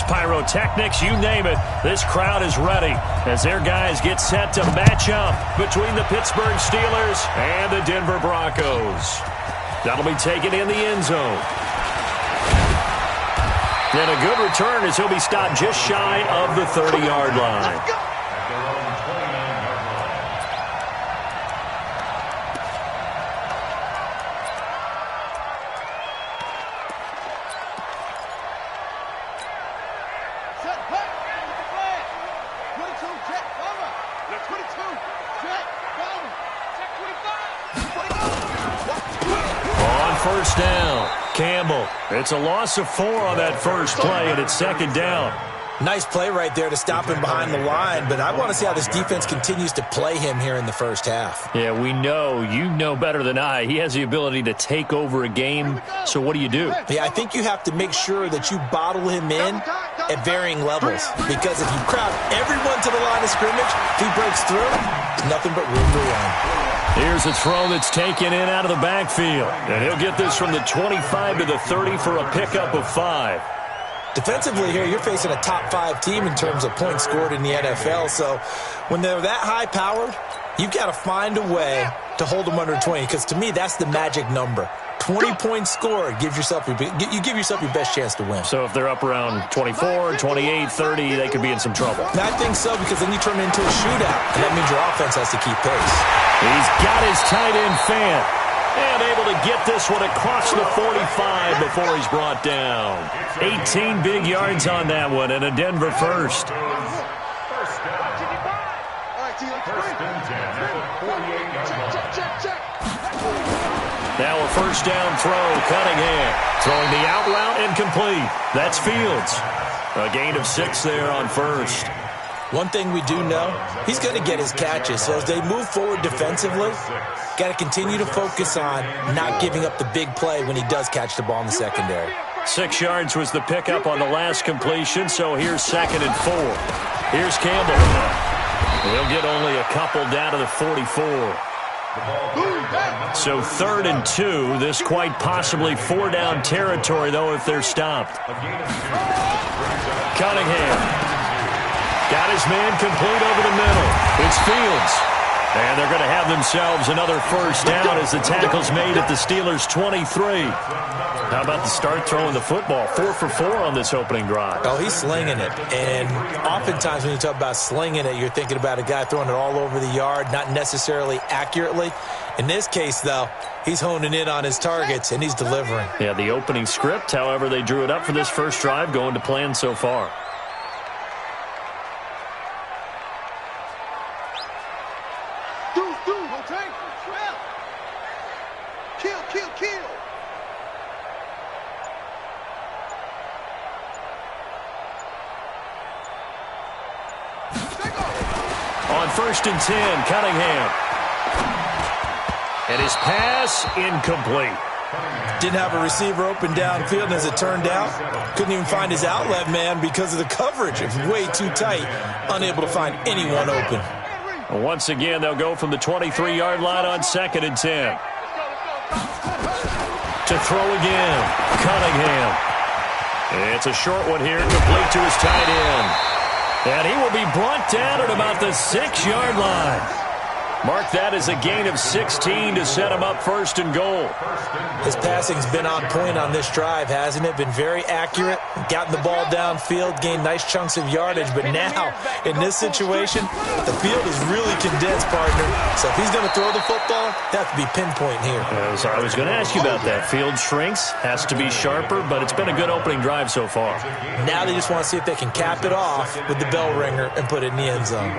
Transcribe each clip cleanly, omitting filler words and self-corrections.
lights, pyrotechnics, you name it. This crowd is ready as their guys get set to match up between the Pittsburgh Steelers and the Denver Broncos. That'll be taken in the end zone. And a good return as he'll be stopped just shy of the 30-yard line. First down, Campbell. It's a loss of 4 on that first play, and it's second down. Nice play right there to stop him behind the line, but I want to see how this defense continues to play him here in the first half. Yeah, we know. You know better than I. He has the ability to take over a game, so what do you do? Yeah, I think you have to make sure that you bottle him in at varying levels, because if you crowd everyone to the line of scrimmage, if he breaks through, there's nothing but room to run. Here's a throw that's taken in out of the backfield. And he'll get this from the 25 to the 30 for a pickup of 5. Defensively here, you're facing a top 5 team in terms of points scored in the NFL. So when they're that high-powered, you've got to find a way to hold them under 20. Because to me, that's the magic number. 20 points scored gives yourself you give yourself your best chance to win. So if they're up around 24, 28, 30, they could be in some trouble. I think so, because then you turn it into a shootout, and that means your offense has to keep pace. He's got his tight end Fant, and able to get this one across the 45 before he's brought down. 18 big yards on that one, and a Denver first. Now a first down throw, Cunningham. Throwing the out route incomplete. That's Fields. A gain of 6 there on first. One thing we do know, he's going to get his catches. So as they move forward defensively, got to continue to focus on not giving up the big play when he does catch the ball in the secondary. 6 yards was the pickup on the last completion, so here's 2nd and 4. Here's Campbell. He'll get only a couple down to the 44. So 3rd and 2. This quite possibly 4-down territory, though, if they're stopped. Cunningham. Got his man complete over the middle. It's Fields. And they're going to have themselves another first down as the tackle's made at the Steelers' 23. How about the start throwing the football? 4 for 4 on this opening drive. Oh, he's slinging it. And oftentimes when you talk about slinging it, you're thinking about a guy throwing it all over the yard, not necessarily accurately. In this case, though, he's honing in on his targets, and he's delivering. Yeah, the opening script, however, they drew it up for this first drive, going to plan so far. On 1st and 10, Cunningham. And his pass incomplete. Didn't have a receiver open downfield, and as it turned out, couldn't even find his outlet man because of the coverage. It was way too tight, unable to find anyone open. Once again, they'll go from the 23-yard line on 2nd and 10. To throw again, Cunningham. It's a short one here, complete to his tight end. And he will be brought down at about the 6-yard line. Mark that as a gain of 16 to set him up 1st and goal. His passing's been on point on this drive, hasn't it? Been very accurate, gotten the ball downfield, gained nice chunks of yardage. But now, in this situation, the field is really condensed, partner. So if he's going to throw the football, they have to be pinpoint here. As I was going to ask you about that. Field shrinks, has to be sharper, but it's been a good opening drive so far. Now they just want to see if they can cap it off with the bell ringer and put it in the end zone.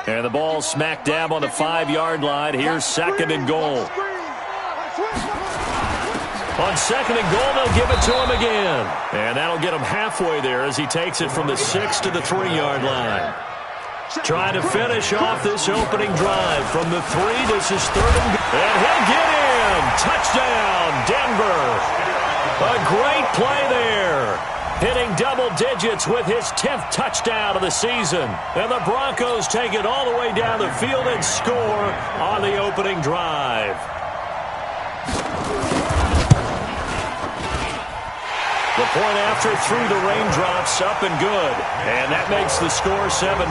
And the ball smack dab on the 5-yard line. Here's 2nd and goal. On 2nd and goal, they'll give it to him again. And that'll get him halfway there as he takes it from the 6 to the 3-yard line. Trying to finish off this opening drive from the 3. This is 3rd and goal. And he'll get in. Touchdown, Denver. A great play there. Hitting double digits with his 10th touchdown of the season. And the Broncos take it all the way down the field and score on the opening drive. The point after through the raindrops, up and good. And that makes the score 7-0.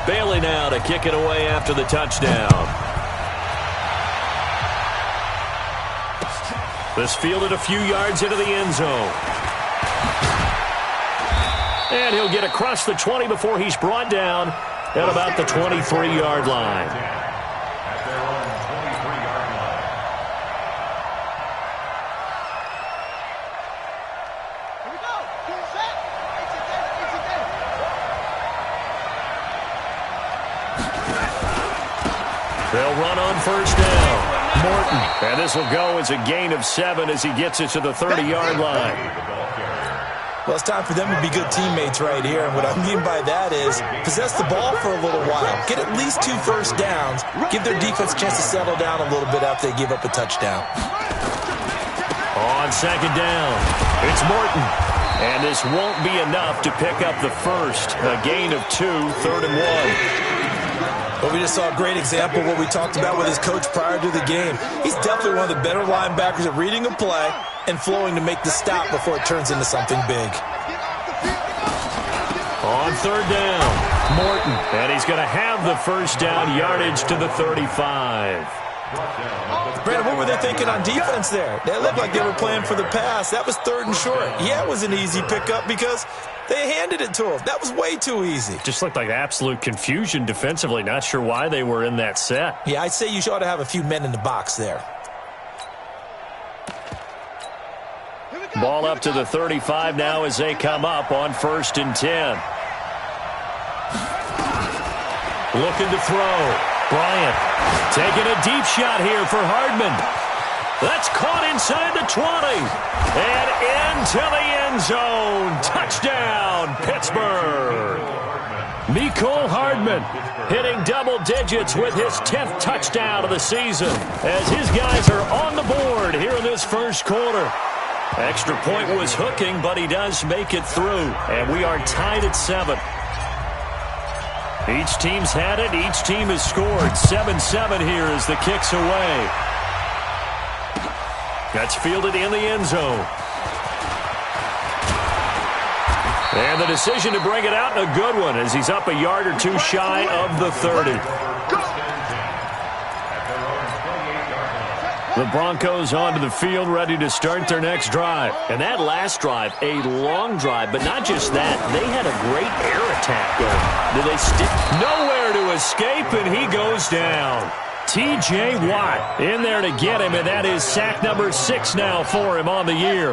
Bailey now to kick it away after the touchdown. This fielded a few yards into the end zone. And he'll get across the 20 before he's brought down at about the 23-yard line. They'll run on first down. Morton. And this will go as a gain of 7 as he gets it to the 30-yard line. Well, it's time for them to be good teammates right here. And what I mean by that is possess the ball for a little while. Get at least 2 first downs. Give their defense a chance to settle down a little bit after they give up a touchdown. On second down, it's Morton. And this won't be enough to pick up the first. A gain of 2, 3rd and 1. Well, we just saw a great example of what we talked about with his coach prior to the game. He's definitely one of the better linebackers at reading a play and flowing to make the stop before it turns into something big. On third down, Morton. And he's going to have the first down, yardage to the 35. Brandon, what were they thinking on defense there? They looked like they were playing for the pass. That was 3rd and short. Yeah, it was an easy pickup because they handed it to him. That was way too easy. Just looked like absolute confusion defensively. Not sure why they were in that set. Yeah, I'd say you ought to have a few men in the box there. Ball up to the 35 now as they come up on 1st and 10. Looking to throw. Bryant taking a deep shot here for Hardman. That's caught inside the 20. And into the end zone. Touchdown, Pittsburgh. Mecole Hardman hitting double digits with his 10th touchdown of the season as his guys are on the board here in this first quarter. Extra point was hooking, but he does make it through. And we are tied at 7. Each team's had it. Each team has scored. 7-7 here as the kick's away. That's fielded in the end zone. And the decision to bring it out, a good one, as he's up a yard or 2 shy of the 30. The Broncos onto the field, ready to start their next drive. And that last drive, a long drive, but not just that. They had a great air attack going. Did they stick? Nowhere to escape, and he goes down. T.J. Watt in there to get him, and that is sack number 6 now for him on the year.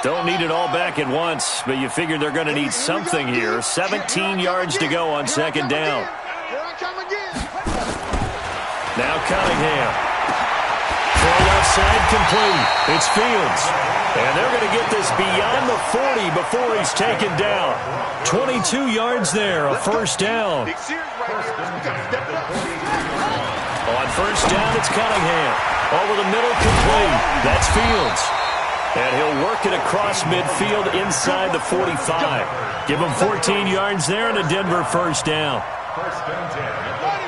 Don't need it all back at once, but you figure they're going to need something here. 17 yards to go on second down. Now Cunningham. Left side complete. It's Fields. And they're going to get this beyond the 40 before he's taken down. 22 yards there, a first down. On first down, it's Cunningham. Over the middle, complete. That's Fields. And he'll work it across midfield inside the 45. Give him 14 yards there and a Denver first down.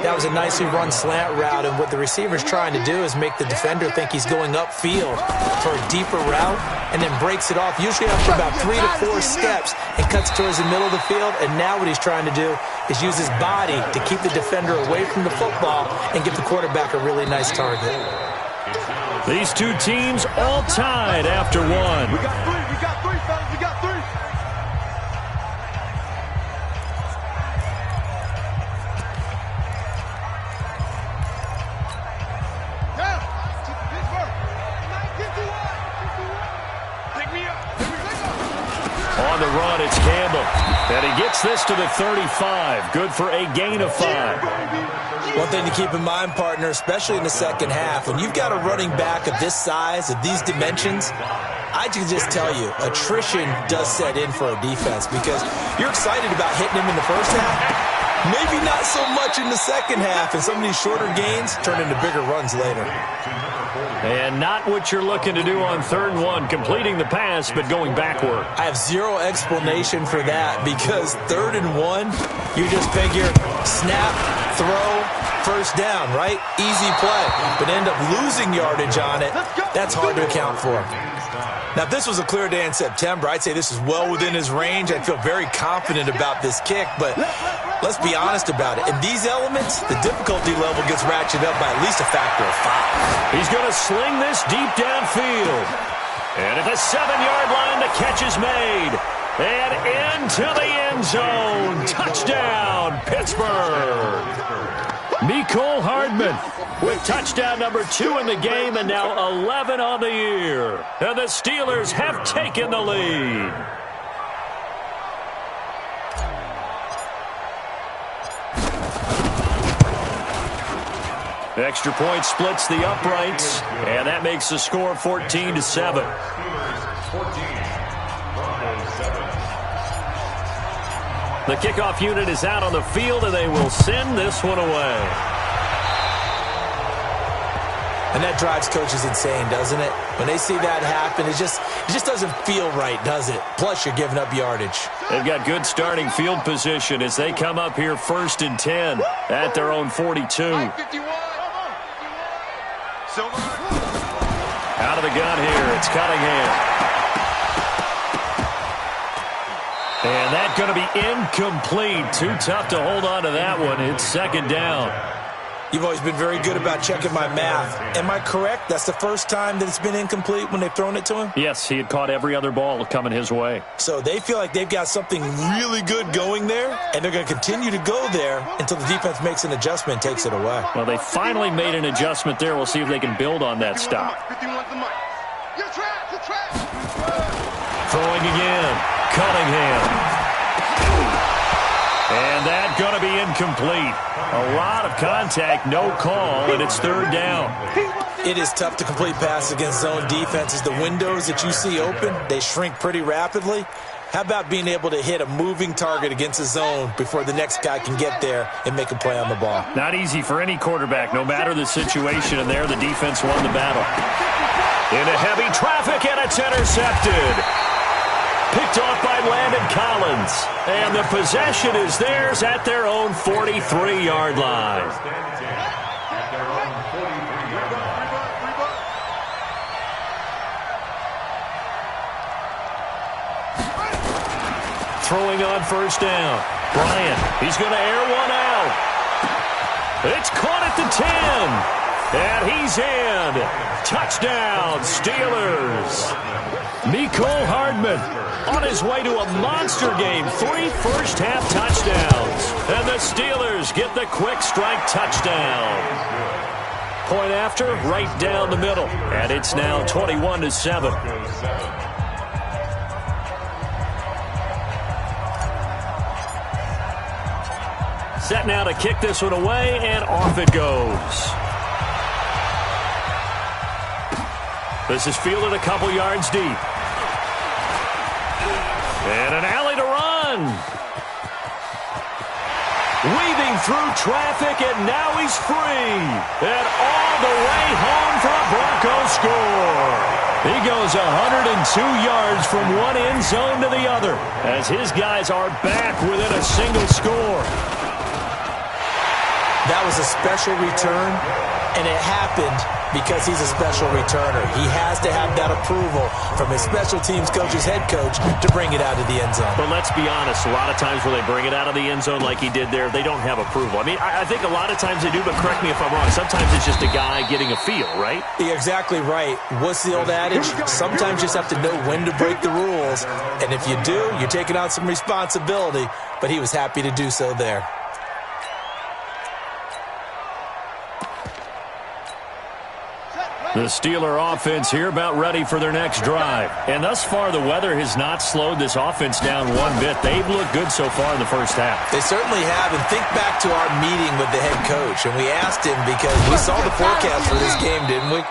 That was a nicely run slant route, and what the receiver's trying to do is make the defender think he's going upfield for a deeper route and then breaks it off, usually after about 3 to 4 steps, and cuts towards the middle of the field. And now what he's trying to do is use his body to keep the defender away from the football and give the quarterback a really nice target. These two teams all tied after one. We got 3. We got 3, fellas. We got 3. On the run, it's Campbell. And he gets this to the 35. Good for a gain of 5. One thing to keep in mind, partner, especially in the second half, when you've got a running back of this size, of these dimensions, I can just tell you, attrition does set in for a defense because you're excited about hitting him in the first half. Maybe not so much in the second half, and some of these shorter gains turn into bigger runs later. And not what you're looking to do on 3rd and 1, completing the pass, but going backward. I have zero explanation for that because 3rd and 1, you just figure snap, throw, first down, right? Easy play, but end up losing yardage on it. That's hard to account for. Now, if this was a clear day in September, I'd say this is well within his range. I'd feel very confident about this kick, but let's be honest about it. In these elements, the difficulty level gets ratcheted up by at least a factor of 5. He's going to sling this deep downfield. And at the 7-yard line, the catch is made. And into the end zone. Touchdown, Pittsburgh. Mecole Hardman with touchdown number 2 in the game and now 11 on the year. And the Steelers have taken the lead. Extra point splits the uprights, and that makes the score 14-7. The kickoff unit is out on the field, and they will send this one away. And that drives coaches insane, doesn't it? When they see that happen, it just doesn't feel right, does it? Plus, you're giving up yardage. They've got good starting field position as they come up here 1st and 10 at their own 42. Out of the gun here, it's Cunningham. And that's going to be incomplete. Too tough to hold on to that one. It's 2nd down. You've always been very good about checking my math. Am I correct? That's the first time that it's been incomplete when they've thrown it to him? Yes, he had caught every other ball coming his way. So they feel like they've got something really good going there, and they're going to continue to go there until the defense makes an adjustment and takes it away. Well, they finally made an adjustment there. We'll see if they can build on that stop. Throwing again. Cunningham. And that's going to be incomplete. A lot of contact, no call, and it's 3rd down. It is tough to complete passes against zone defenses. The windows that you see open, they shrink pretty rapidly. How about being able to hit a moving target against a zone before the next guy can get there and make a play on the ball? Not easy for any quarterback, no matter the situation, and there the defense won the battle. Into heavy traffic, and it's intercepted. Picked off by Landon Collins. And the possession is theirs at their own 43-yard line. Throwing on 1st down. Bryant, he's going to air one out. It's caught at the 10. And he's in. Touchdown, Steelers. Mecole Hardman on his way to a monster game. 3 first-half touchdowns. And the Steelers get the quick strike touchdown. Point after, right down the middle. And it's now 21-7. Set now to kick this one away, and off it goes. This is fielded a couple yards deep. And an alley to run. Weaving through traffic, and now he's free. And all the way home for a Broncos score. He goes 102 yards from one end zone to the other as his guys are back within a single score. That was a special return, and it happened because he's a special returner. He has to have that approval from his special teams coach's head coach to bring it out of the end zone. But let's be honest, a lot of times when they bring it out of the end zone like he did there, they don't have approval. I mean, I think a lot of times they do, but correct me if I'm wrong. Sometimes it's just a guy getting a feel, right? You're exactly right. What's the old adage? Sometimes you just have to know when to break the rules. And if you do, you're taking on some responsibility. But he was happy to do so there. The Steeler offense here about ready for their next drive. And thus far, the weather has not slowed this offense down one bit. They've looked good so far in the first half. They certainly have. And think back to our meeting with the head coach. And we asked him because we saw the forecast for this game, didn't we?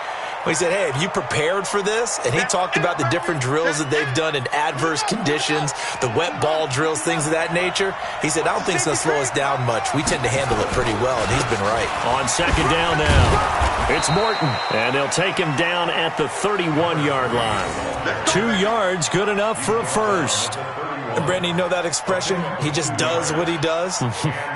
He said, hey, have you prepared for this? And he talked about the different drills that they've done in adverse conditions, the wet ball drills, things of that nature. He said, I don't think it's going to slow us down much. We tend to handle it pretty well, and he's been right. On second down now, it's Morton, and they'll take him down at the 31-yard line. 2 yards, good enough for a first. And Brandon, you know that expression? He just does what he does?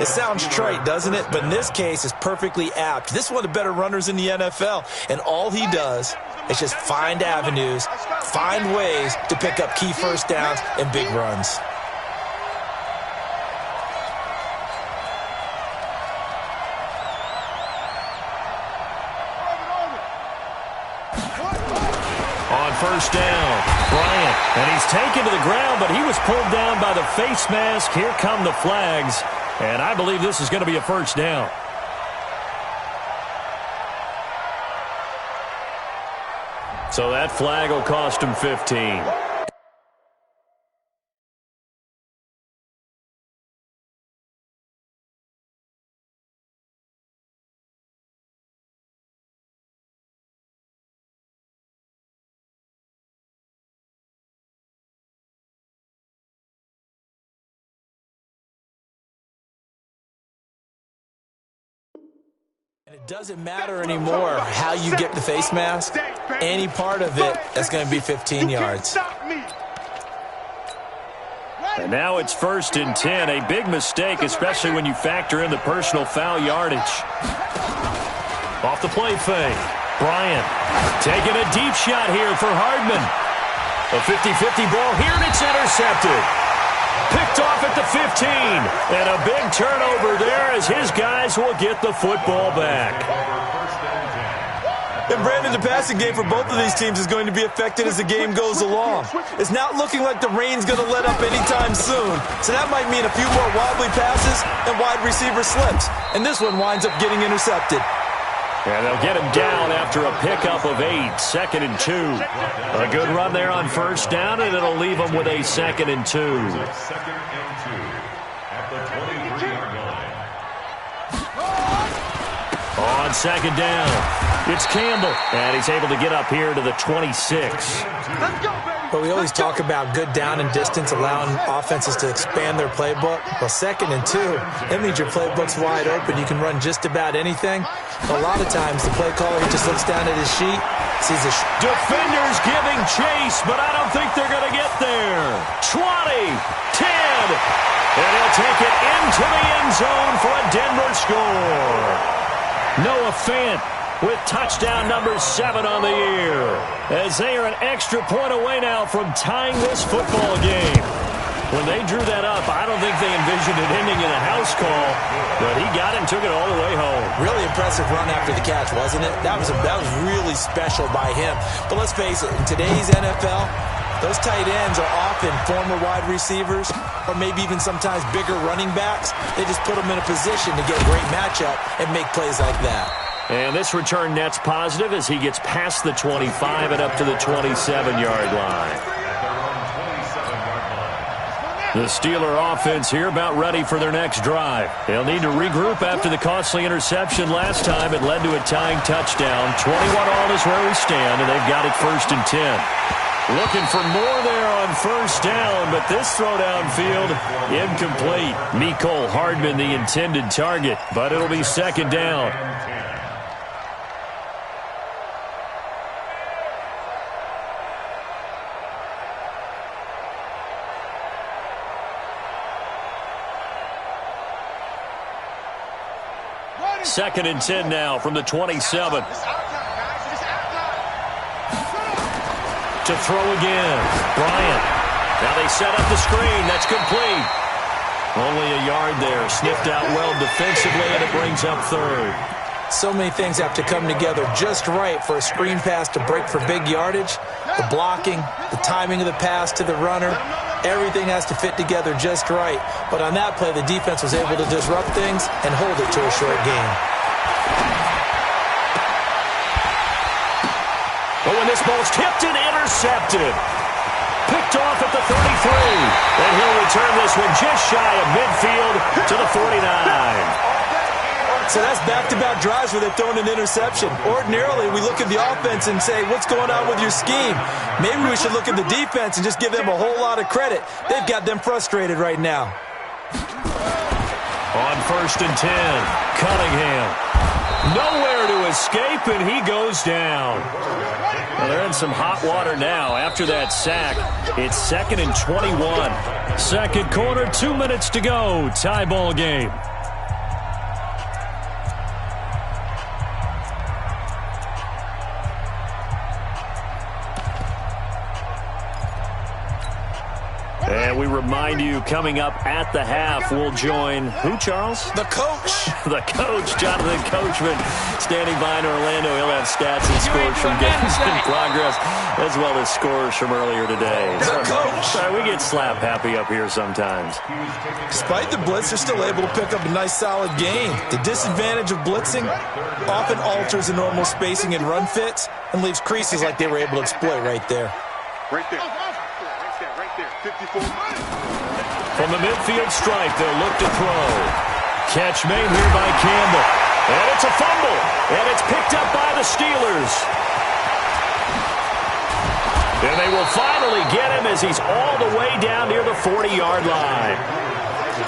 It sounds trite, doesn't it? But in this case, it's perfectly apt. This is one of the better runners in the NFL, and all he does is just find avenues, find ways to pick up key first downs and big runs. On first down, Bryant, and he's taken to the ground, but he was pulled down by the face mask. Here come the flags, and I believe this is going to be a first down. So that flag will cost him 15. And it doesn't matter anymore how you get the face mask. Any part of it, that's going to be 15 yards. And now it's 1st and 10. A big mistake, especially when you factor in the personal foul yardage. Off the play fake. Bryant taking a deep shot here for Hardman. A 50-50 ball here, and it's intercepted. Picked off at the 15, and a big turnover there as his guys will get the football back. And Brandon, the passing game for both of these teams is going to be affected as the game goes along. It's not looking like the rain's going to let up anytime soon, so that might mean a few more wobbly passes and wide receiver slips. And this one winds up getting intercepted. And they'll get him down after a pickup of 8, 2nd and 2. A good run there on first down, and it'll leave them with a 2nd and 2. On second down, it's Campbell, and he's able to get up here to the 26. But we always talk about good down and distance, allowing offenses to expand their playbook. Well, 2nd and 2, that means your playbook's wide open. You can run just about anything. A lot of times, the play caller, he just looks down at his sheet, sees a defenders giving chase, but I don't think they're going to get there. 20, 10, and he'll take it into the end zone for a Denver score. Noah Fant with touchdown number 7 on the year, as they are an extra point away now from tying this football game. When they drew that up, I don't think they envisioned it ending in a house call, but he got it and took it all the way home. Really impressive run after the catch, wasn't it? That was really special by him. But let's face it, in today's NFL, those tight ends are often former wide receivers or maybe even sometimes bigger running backs. They just put them in a position to get a great matchup and make plays like that. And this return net's positive as he gets past the 25 and up to the 27-yard line. The Steeler offense here about ready for their next drive. They'll need to regroup after the costly interception last time. It led to a tying touchdown. 21 all is where we stand, and they've got it 1st and 10. Looking for more there on first down, but this throw downfield incomplete. Mecole Hardman the intended target, but it'll be 2nd down. Second and 10 now from the 27. To throw again. Bryant. Now they set up the screen. That's complete. Only a yard there. Sniffed out well defensively, and it brings up 3rd. So many things have to come together just right for a screen pass to break for big yardage. The blocking, the timing of the pass to the runner, everything has to fit together just right. But on that play, the defense was able to disrupt things and hold it to a short gain. But when this ball's tipped and intercepted. Picked off at the 33. And he'll return this one just shy of midfield to the 49. So that's back-to-back drives where they've thrown an interception. Ordinarily, we look at the offense and say, what's going on with your scheme? Maybe we should look at the defense and just give them a whole lot of credit. They've got them frustrated right now. On 1st and 10, Cunningham. Nowhere to escape, and he goes down. Well, they're in some hot water now after that sack. It's 2nd and 21. Second quarter, 2 minutes to go. Tie ball game. And we remind you, coming up at the half, we'll join who, Charles? The coach. The coach, Jonathan Coachman, standing by in Orlando. He'll have stats and scores from games in progress, as well as scores from earlier today. The coach. Sorry, we get slap happy up here sometimes. Despite the blitz, they're still able to pick up a nice, solid gain. The disadvantage of blitzing often alters the normal spacing and run fits and leaves creases like they were able to exploit right there. Right there. 54. From the midfield stripe, they'll look to throw. Catch made here by Campbell. And it's a fumble. And it's picked up by the Steelers. And they will finally get him as he's all the way down near the 40-yard line.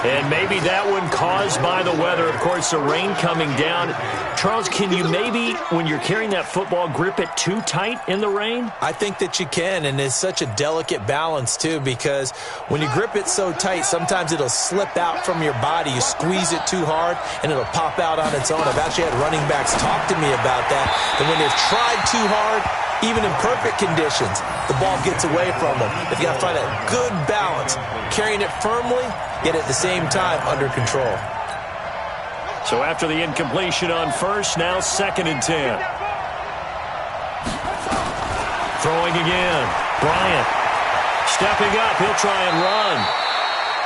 And maybe that one caused by the weather. Of course, the rain coming down. Charles, can you maybe, when you're carrying that football, grip it too tight in the rain? I think that you can, and it's such a delicate balance, too, because when you grip it so tight, sometimes it'll slip out from your body. You squeeze it too hard, and it'll pop out on its own. I've actually had running backs talk to me about that, and when they've tried too hard, even in perfect conditions, the ball gets away from them. They've got to find a good balance, carrying it firmly, yet at the same time under control. So after the incompletion on first, now 2nd and 10. Throwing again. Bryant. Stepping up. He'll try and run.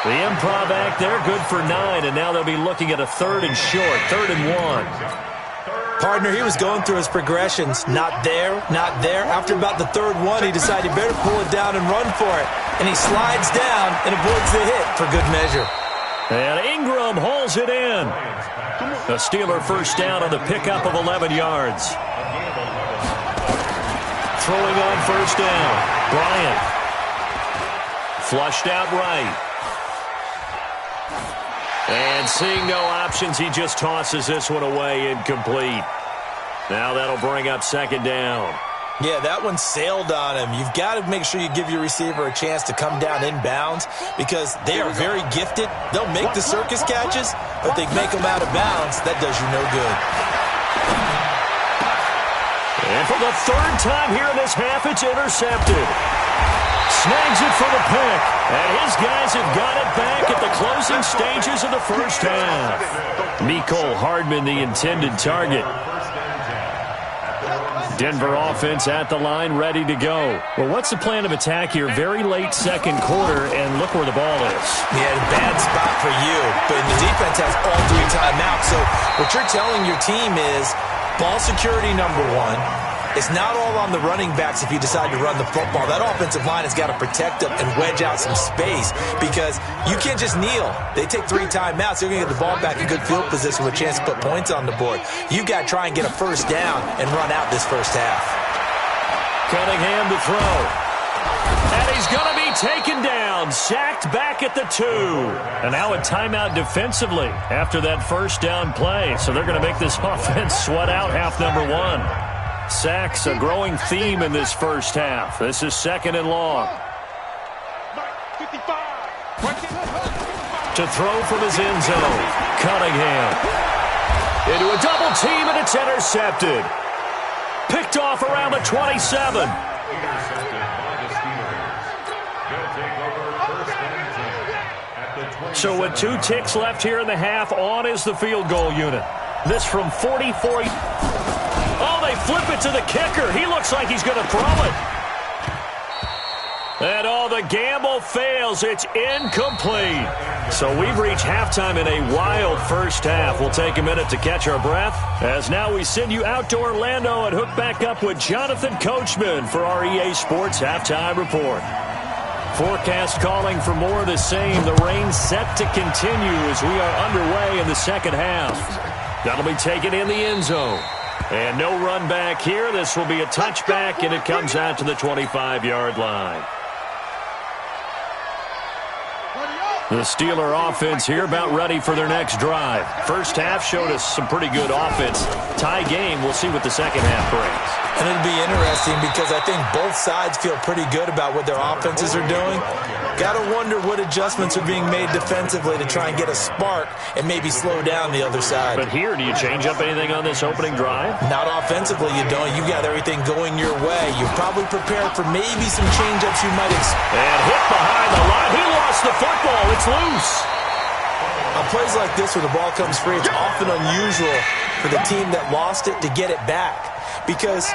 The improv act there, good for 9, and now they'll be looking at a 3rd and short, 3rd and 1. Partner, he was going through his progressions. Not there, not there. After about the 3rd one, he decided he better pull it down and run for it. And he slides down and avoids the hit for good measure. And Ingram hauls it in. A Steeler first down on the pickup of 11 yards. Throwing on first down. Bryant. Flushed out right. And seeing no options, he just tosses this one away incomplete. Now that'll bring up 2nd down. Yeah, that one sailed on him. You've got to make sure you give your receiver a chance to come down inbounds because they are very gifted. They'll make the circus catches, but they make them out of bounds. That does you no good. And for the 3rd time here in this half, it's intercepted. Snags it for the pick. And his guys have got it back at the closing stages of the first half. Mecole Hardman, the intended target. Denver offense at the line, ready to go. Well, what's the plan of attack here? Very late second quarter, and look where the ball is. Yeah, bad spot for you. But the defense has all 3 timeouts. So what you're telling your team is ball security number 1. It's not all on the running backs if you decide to run the football. That offensive line has got to protect them and wedge out some space because you can't just kneel. They take 3 timeouts. They're going to get the ball back in good field position with a chance to put points on the board. You've got to try and get a first down and run out this first half. Cunningham to throw. And he's going to be taken down. Sacked back at the 2. And now a timeout defensively after that first down play. So they're going to make this offense sweat out half number 1. Sacks, a growing theme in this first half. This is 2nd and long. To throw from his end zone. Cunningham. Into a double team, and it's intercepted. Picked off around the 27. So with 2 ticks left here in the half, on is the field goal unit. This from 44. Oh, they flip it to the kicker. He looks like he's going to throw it. And the gamble fails. It's incomplete. So we've reached halftime in a wild first half. We'll take a minute to catch our breath as now we send you out to Orlando and hook back up with Jonathan Coachman for our EA Sports Halftime Report. Forecast calling for more of the same. The rain set to continue as we are underway in the second half. That'll be taken in the end zone. And no run back here. This will be a touchback, and it comes out to the 25-yard line. The Steeler offense here about ready for their next drive. First half showed us some pretty good offense. Tie game, we'll see what the second half brings. And it'll be interesting because I think both sides feel pretty good about what their offenses are doing. Got to wonder what adjustments are being made defensively to try and get a spark and maybe slow down the other side. But here, do you change up anything on this opening drive? Not offensively, you don't. You got everything going your way. You're probably prepared for maybe some change-ups you might expect. And hit behind the line. He lost the football. It's loose. On plays like this where the ball comes free, it's often unusual for the team that lost it to get it back. Because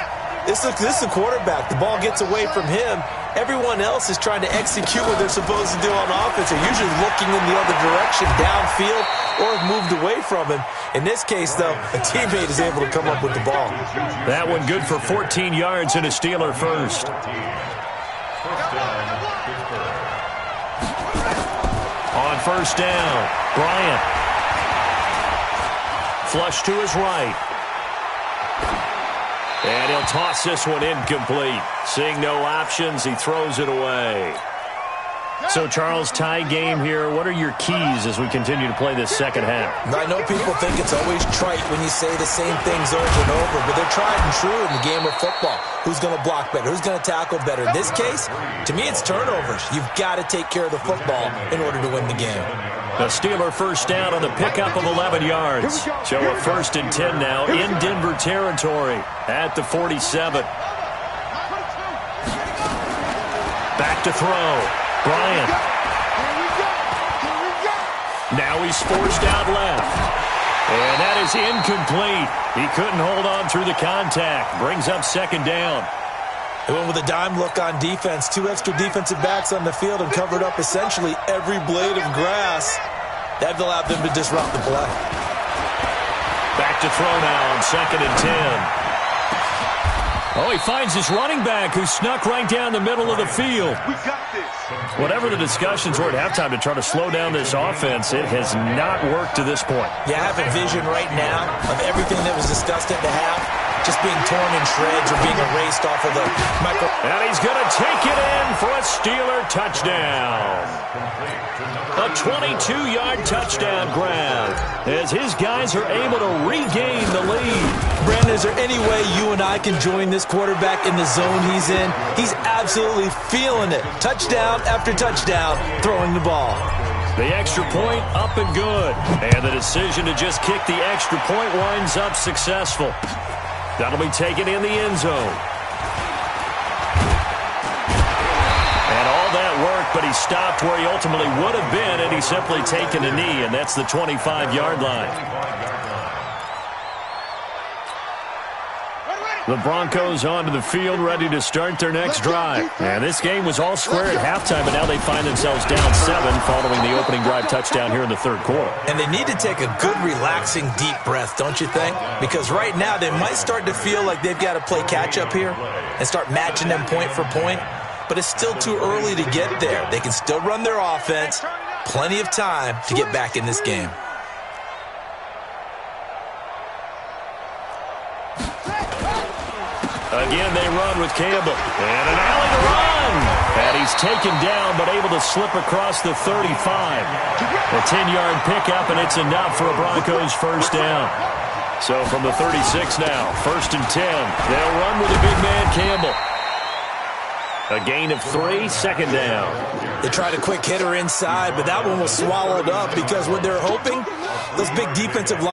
this is a quarterback. The ball gets away from him. Everyone else is trying to execute what they're supposed to do on offense. They're usually looking in the other direction, downfield, or have moved away from him. In this case, though, a teammate is able to come up with the ball. That one good for 14 yards and a Steeler first. On first down, Bryant. Flush to his right. And he'll toss this one incomplete. Seeing no options, he throws it away. So, Charles, tie game here. What are your keys as we continue to play this second half? I know people think it's always trite when you say the same things over and over, but they're tried and true in the game of football. Who's going to block better? Who's going to tackle better? In this case, to me, it's turnovers. You've got to take care of the football in order to win the game. The Steeler first down on the pickup of 11 yards. So a 1st and 10 now in Denver territory at the 47. Back to throw. Bryant. Now he's forced out left. And that is incomplete. He couldn't hold on through the contact. Brings up second down. They went with a dime look on defense. 2 extra defensive backs on the field and covered up essentially every blade of grass. That allowed them to disrupt the play. Back to throw now on 2nd and 10. Oh, he finds his running back who snuck right down the middle of the field. We got this. Whatever the discussions were at halftime to try to slow down this offense, it has not worked to this point. Yeah, I have a vision right now of everything that was discussed at the half just being torn in shreds or being erased off of the micro. And he's going to take it in for a Steeler touchdown. A 22-yard touchdown grab as his guys are able to regain the lead. Brandon, is there any way you and I can join this quarterback in the zone he's in? He's absolutely feeling it. Touchdown after touchdown, throwing the ball. The extra point up and good. And the decision to just kick the extra point winds up successful. That'll be taken in the end zone. And all that work, but he stopped where he ultimately would have been, and he's simply taken a knee, and that's the 25-yard line. The Broncos onto the field, ready to start their next drive. And this game was all square at halftime, but now they find themselves down 7 following the opening drive touchdown here in the third quarter. And they need to take a good, relaxing, deep breath, don't you think? Because right now they might start to feel like they've got to play catch-up here and start matching them point for point. But it's still too early to get there. They can still run their offense. Plenty of time to get back in this game. Again, they run with Campbell. And an alley to run. And he's taken down, but able to slip across the 35. A 10-yard pickup, and it's enough for a Broncos first down. So from the 36 now, 1st and 10. They'll run with the big man, Campbell. A gain of 3, 2nd down. They tried a quick hitter inside, but that one was swallowed up because what they're hoping, those big defensive